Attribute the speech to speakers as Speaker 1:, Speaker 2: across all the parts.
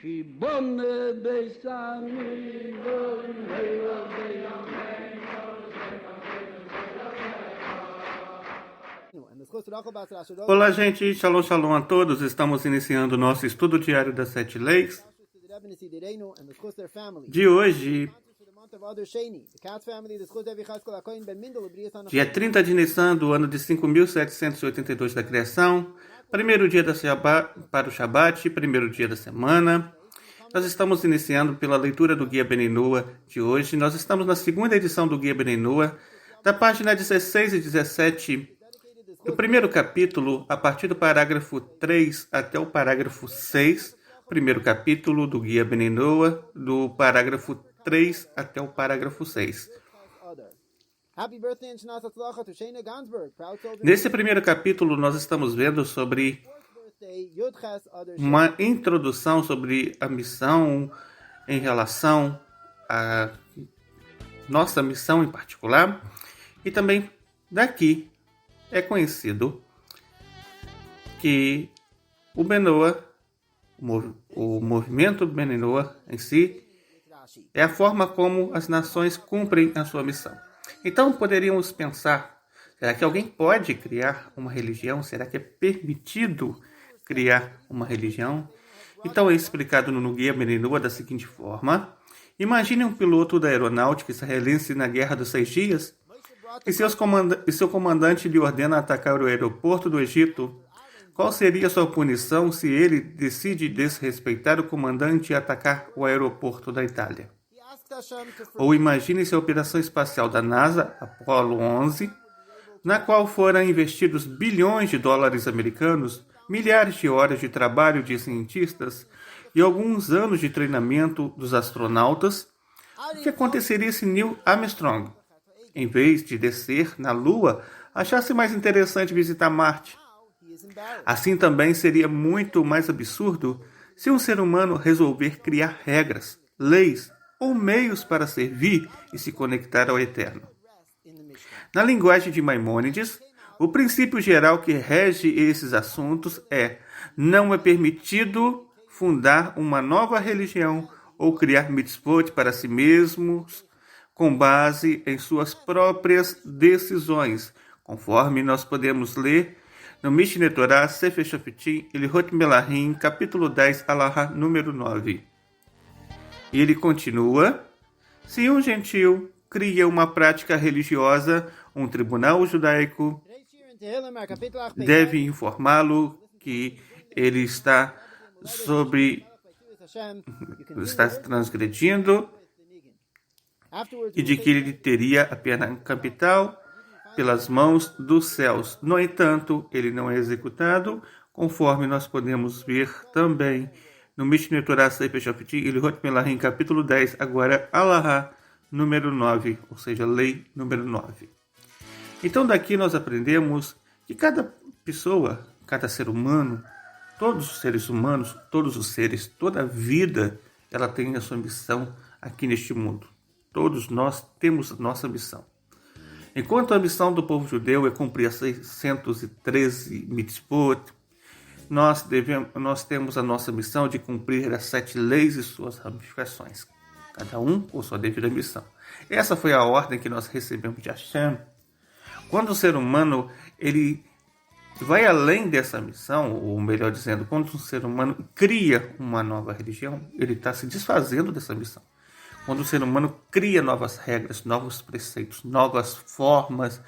Speaker 1: Shibone Besami
Speaker 2: Olá, gente. Shalom, shalom a todos. Estamos iniciando o nosso estudo diário das 7 leis de hoje, dia 30 de Nissan, do ano de 5.782 da criação, primeiro dia para o Shabat, primeiro dia da semana. Nós estamos iniciando pela leitura do Guia Ben Noa de hoje. Nós estamos na segunda edição do Guia Ben Noa, da página 16 e 17 do primeiro capítulo, a partir do parágrafo 3 até o parágrafo 6, primeiro capítulo do Guia Ben Noa, do parágrafo 3 até o parágrafo 6. Nesse primeiro capítulo, nós estamos vendo sobre uma introdução sobre a missão em relação à nossa missão em particular, e também daqui é conhecido que o Ben Noa, o movimento Ben Noa em si, é a forma como as nações cumprem a sua missão. Então poderíamos pensar, será que alguém pode criar uma religião? Será que é permitido criar uma religião? Então é explicado no Guia Ben Noa da seguinte forma: imagine um piloto da aeronáutica israelense na Guerra dos 6 Dias, e seu comandante lhe ordena atacar o aeroporto do Egito. Qual seria sua punição se ele decide desrespeitar o comandante e atacar o aeroporto da Itália? Ou imagine-se a operação espacial da NASA, Apollo 11, na qual foram investidos bilhões de dólares americanos, milhares de horas de trabalho de cientistas e alguns anos de treinamento dos astronautas. O que aconteceria se Neil Armstrong, em vez de descer na Lua, achasse mais interessante visitar Marte? Assim também seria muito mais absurdo se um ser humano resolver criar regras, leis ou meios para servir e se conectar ao Eterno. Na linguagem de Maimônides, o princípio geral que rege esses assuntos é: não é permitido fundar uma nova religião ou criar mitzvot para si mesmos com base em suas próprias decisões, conforme nós podemos ler no Mishneh Torah, Sefer Shoftim, Ilhot Melahim, capítulo 10, Alahá, número 9. E ele continua: se um gentil cria uma prática religiosa, um tribunal judaico deve informá-lo que ele está transgredindo e de que ele teria a pena capital pelas mãos dos céus. No entanto, ele não é executado, conforme nós podemos ver também no Mishneh Torah Sefer Shoftim, Ilhot Melahim, capítulo 10, agora Alahá, número 9, ou seja, lei número 9. Então daqui nós aprendemos que cada pessoa, cada ser humano, todos os seres humanos, todos os seres, toda a vida, ela tem a sua missão aqui neste mundo. Todos nós temos nossa missão. Enquanto a missão do povo judeu é cumprir as 613 mitzvot, nós temos a nossa missão de cumprir as 7 leis e suas ramificações, cada um com sua devida missão. Essa foi a ordem que nós recebemos de Hashem. Quando o ser humano ele vai além dessa missão, ou melhor dizendo, quando um ser humano cria uma nova religião, ele está se desfazendo dessa missão. Quando o ser humano cria novas regras, novos preceitos, novas formas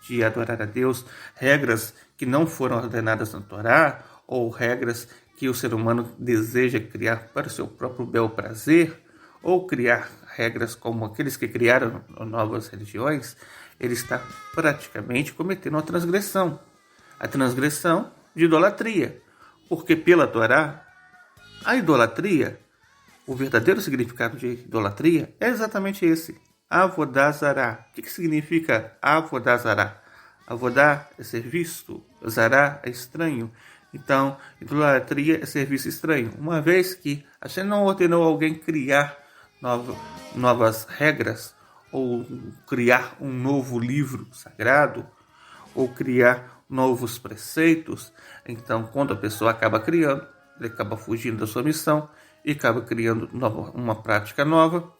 Speaker 2: de adorar a Deus, regras que não foram ordenadas na Torá, ou regras que o ser humano deseja criar para o seu próprio bel prazer, ou criar regras como aqueles que criaram novas religiões, ele está praticamente cometendo uma transgressão. A transgressão de idolatria. Porque pela Torá, a idolatria, o verdadeiro significado de idolatria é exatamente esse: Avodah Zará. O que significa Avodah Zará? Avodá é serviço, Zará é estranho. Então, idolatria é serviço estranho. Uma vez que a gente não ordenou alguém criar novas regras, ou criar um novo livro sagrado, ou criar novos preceitos, então quando a pessoa acaba criando, ele acaba fugindo da sua missão e acaba criando uma prática nova.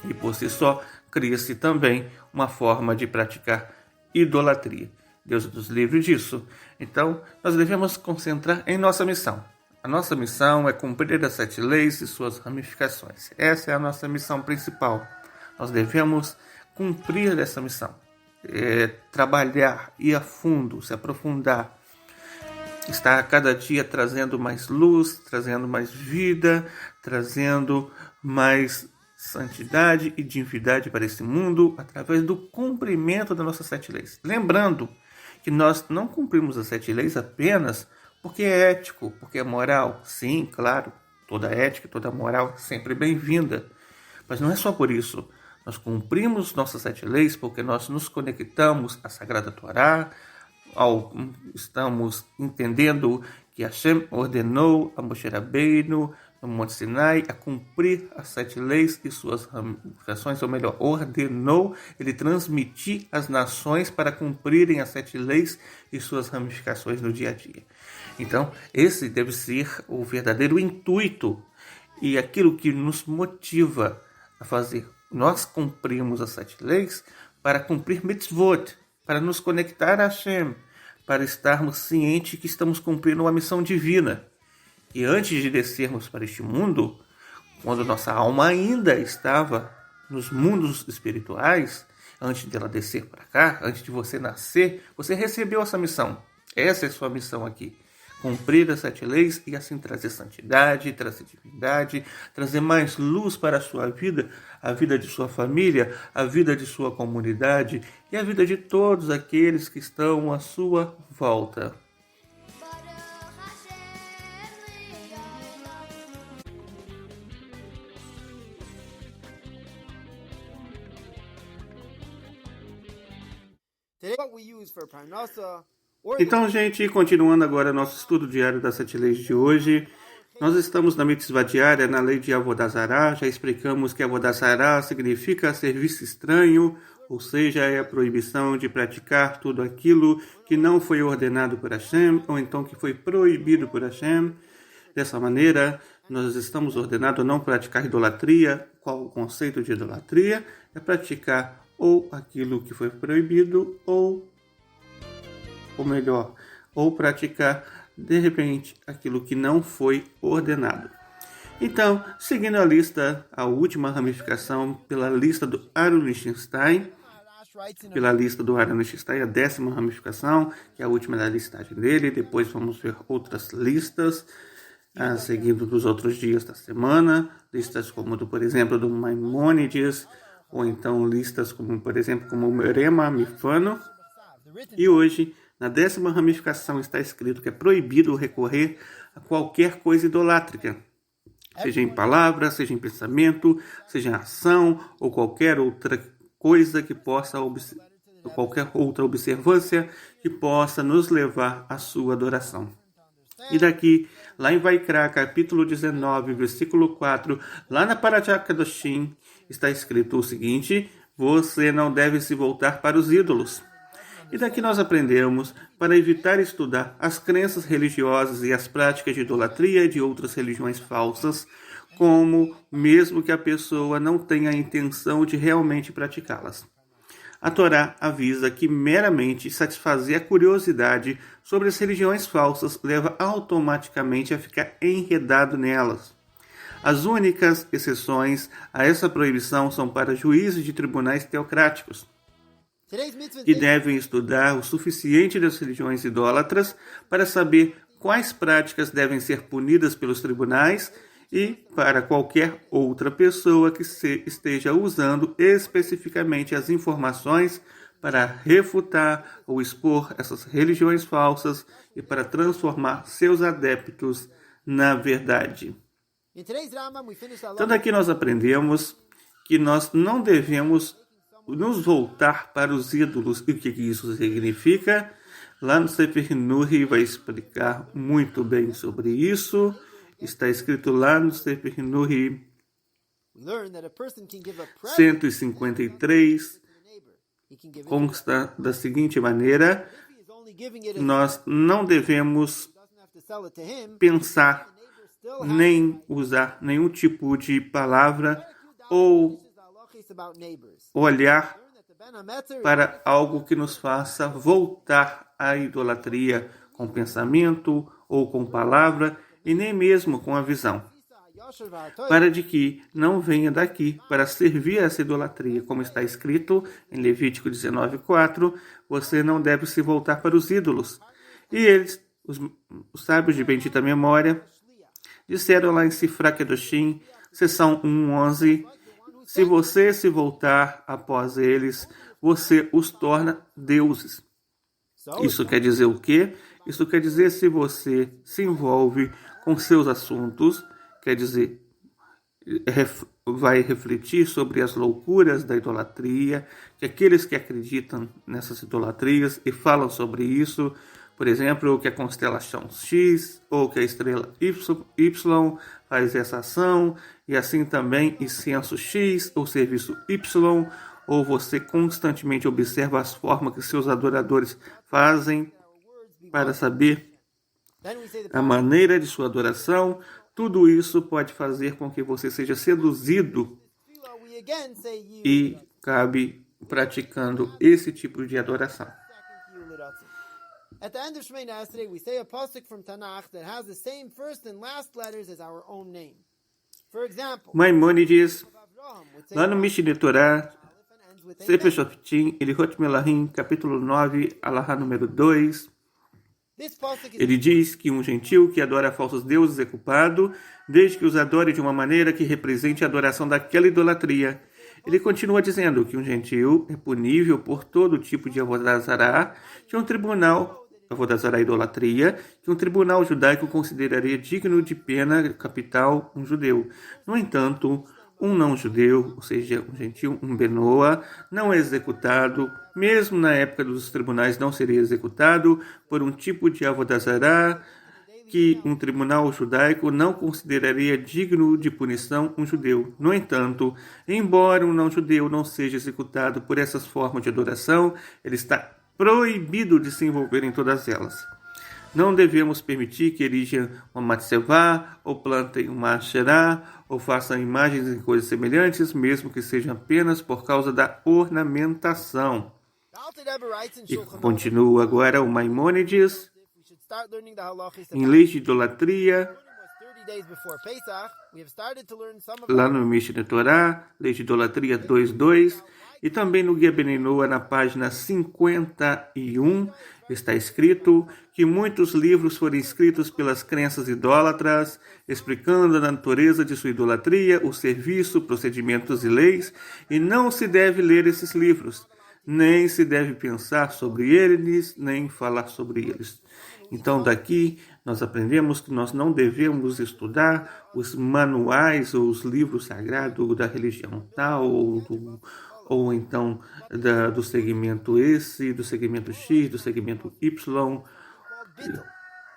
Speaker 2: E por si só, cria-se também uma forma de praticar idolatria. Deus nos livre disso. Então, nós devemos concentrar em nossa missão. A nossa missão é cumprir as 7 leis e suas ramificações. Essa é a nossa missão principal. Nós devemos cumprir essa missão. Trabalhar, ir a fundo, se aprofundar. Estar a cada dia trazendo mais luz, trazendo mais vida, trazendo mais santidade e divindade para esse mundo através do cumprimento das nossas 7 leis. Lembrando que nós não cumprimos as 7 leis apenas porque é ético, porque é moral. Sim, claro, toda ética, toda moral é sempre bem-vinda. Mas não é só por isso. Nós cumprimos nossas 7 leis porque nós nos conectamos à Sagrada Torá, estamos entendendo que Hashem ordenou a Moshe Rabbeinu no Monte Sinai a cumprir as 7 leis e suas ramificações, ou melhor, ordenou ele transmitir às nações para cumprirem as 7 leis e suas ramificações no dia a dia. Então, esse deve ser o verdadeiro intuito e aquilo que nos motiva a fazer. Nós cumprimos as 7 leis para cumprir mitzvot, para nos conectar a Hashem, para estarmos cientes que estamos cumprindo uma missão divina. E antes de descermos para este mundo, quando nossa alma ainda estava nos mundos espirituais, antes dela descer para cá, antes de você nascer, você recebeu essa missão. Essa é a sua missão aqui. Cumprir as 7 leis e assim trazer santidade, trazer divindade, trazer mais luz para a sua vida, a vida de sua família, a vida de sua comunidade e a vida de todos aqueles que estão à sua volta. Então, gente, continuando agora nosso estudo diário das 7 leis de hoje, nós estamos na mitzvah diária, na lei de Avodah Zarah. Já explicamos que Avodah Zarah significa serviço estranho, ou seja, é a proibição de praticar tudo aquilo que não foi ordenado por Hashem, ou então que foi proibido por Hashem. Dessa maneira, nós estamos ordenados a não praticar idolatria. Qual o conceito de idolatria? É praticar ou aquilo que foi proibido, ou melhor, ou praticar, de repente, aquilo que não foi ordenado. Então, seguindo a lista, a última ramificação pela lista do Aaron Lichtenstein, a 10ª ramificação, que é a última da listagem dele. Depois vamos ver outras listas, seguindo dos outros dias da semana, listas como, por exemplo, do Maimônides, ou então listas como, por exemplo, como o Merema Mifano. E hoje, na 10ª ramificação, está escrito que é proibido recorrer a qualquer coisa idolátrica, seja em palavra, seja em pensamento, seja em ação, ou qualquer outra coisa que possa, qualquer outra observância que possa nos levar à sua adoração. E daqui, lá em Vaikra, capítulo 19, versículo 4, lá na Parashat Kedoshim, está escrito o seguinte: você não deve se voltar para os ídolos. E daqui nós aprendemos, para evitar estudar as crenças religiosas e as práticas de idolatria e de outras religiões falsas, como mesmo que a pessoa não tenha a intenção de realmente praticá-las. A Torá avisa que meramente satisfazer a curiosidade sobre as religiões falsas leva automaticamente a ficar enredado nelas. As únicas exceções a essa proibição são para juízes de tribunais teocráticos, que devem estudar o suficiente das religiões idólatras para saber quais práticas devem ser punidas pelos tribunais e para qualquer outra pessoa que esteja usando especificamente as informações para refutar ou expor essas religiões falsas e para transformar seus adeptos na verdade. Então daqui nós aprendemos que nós não devemos nos voltar para os ídolos. E o que isso significa? Lá no Sefer Nuri vai explicar muito bem sobre isso. Está escrito lá no Sefer Nuri 153, consta da seguinte maneira: nós não devemos pensar nem usar nenhum tipo de palavra ou olhar para algo que nos faça voltar à idolatria com pensamento ou com palavra e nem mesmo com a visão, para de que não venha daqui para servir a essa idolatria, como está escrito em Levítico 19:4, você não deve se voltar para os ídolos. E eles, os sábios de bendita memória, disseram lá em Sifra Kedoshim, seção 1:11, se você se voltar após eles, você os torna deuses. Isso quer dizer o quê? Isso quer dizer se você se envolve com seus assuntos, quer dizer, vai refletir sobre as loucuras da idolatria, que aqueles que acreditam nessas idolatrias e falam sobre isso, por exemplo, que a constelação X ou que a estrela Y faz essa ação, e assim também incenso X ou serviço Y, ou você constantemente observa as formas que seus adoradores fazem para saber a maneira de sua adoração, tudo isso pode fazer com que você seja seduzido e cabe praticando esse tipo de adoração.
Speaker 1: At the end of Shemini Esrei, we say a pasuk from Tanakh that has the same first and last letters as our own name. For example,
Speaker 2: Maimônides, lá no Mishneh Torah, Sefer Shoftim, Ilhot Melahim, capítulo 9, Alahá número 2, ele diz que um gentil que adora falsos deuses é culpado, desde que os adore de uma maneira que represente a adoração daquela idolatria. Ele continua dizendo que um gentil é punível por todo tipo de avodazará, que um tribunal, avodazará idolatria, que um tribunal judaico consideraria digno de pena capital um judeu. No entanto, um não-judeu, ou seja, um gentil, um benoa, não é executado, mesmo na época dos tribunais não seria executado por um tipo de avodazará que um tribunal judaico não consideraria digno de punição um judeu. No entanto, embora um não-judeu não seja executado por essas formas de adoração, ele está proibido de se envolver em todas elas. Não devemos permitir que erijam uma matzevá, ou plantem uma asherá, ou façam imagens em coisas semelhantes, mesmo que sejam apenas por causa da ornamentação. E continua agora o Maimônides, em leis de idolatria, lá no Mishneh Torah, lei de idolatria 2.2, e também no Guia Beninoa, na página 51, está escrito que muitos livros foram escritos pelas crenças idólatras, explicando a natureza de sua idolatria, o serviço, procedimentos e leis, e não se deve ler esses livros, nem se deve pensar sobre eles, nem falar sobre eles. Então, daqui, nós aprendemos que nós não devemos estudar os manuais ou os livros sagrados da religião tal, ou então do segmento esse, do segmento X, do segmento Y.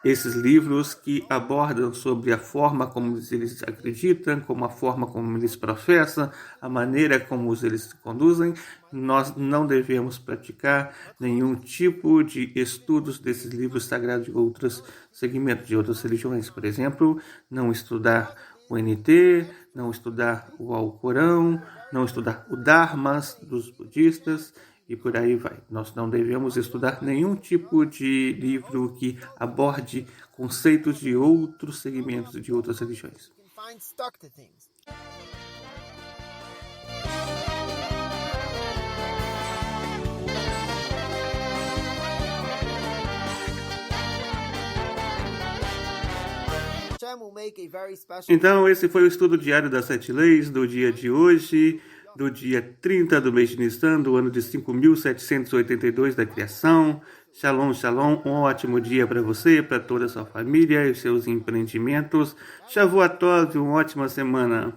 Speaker 2: Esses livros que abordam sobre a forma como eles acreditam, como a forma como eles professam, a maneira como eles se conduzem, nós não devemos praticar nenhum tipo de estudos desses livros sagrados de outros segmentos, de outras religiões. Por exemplo, não estudar o NT, não estudar o Alcorão, não estudar o Dharmas dos budistas, e por aí vai. Nós não devemos estudar nenhum tipo de livro que aborde conceitos de outros segmentos de outras religiões. Então, esse foi o estudo diário das 7 leis do dia de hoje, do dia 30 do mês de Nissan, do ano de 5.782 da criação. Shalom, shalom, um ótimo dia para você, para toda a sua família e seus empreendimentos. Shavuot Tov, uma ótima semana.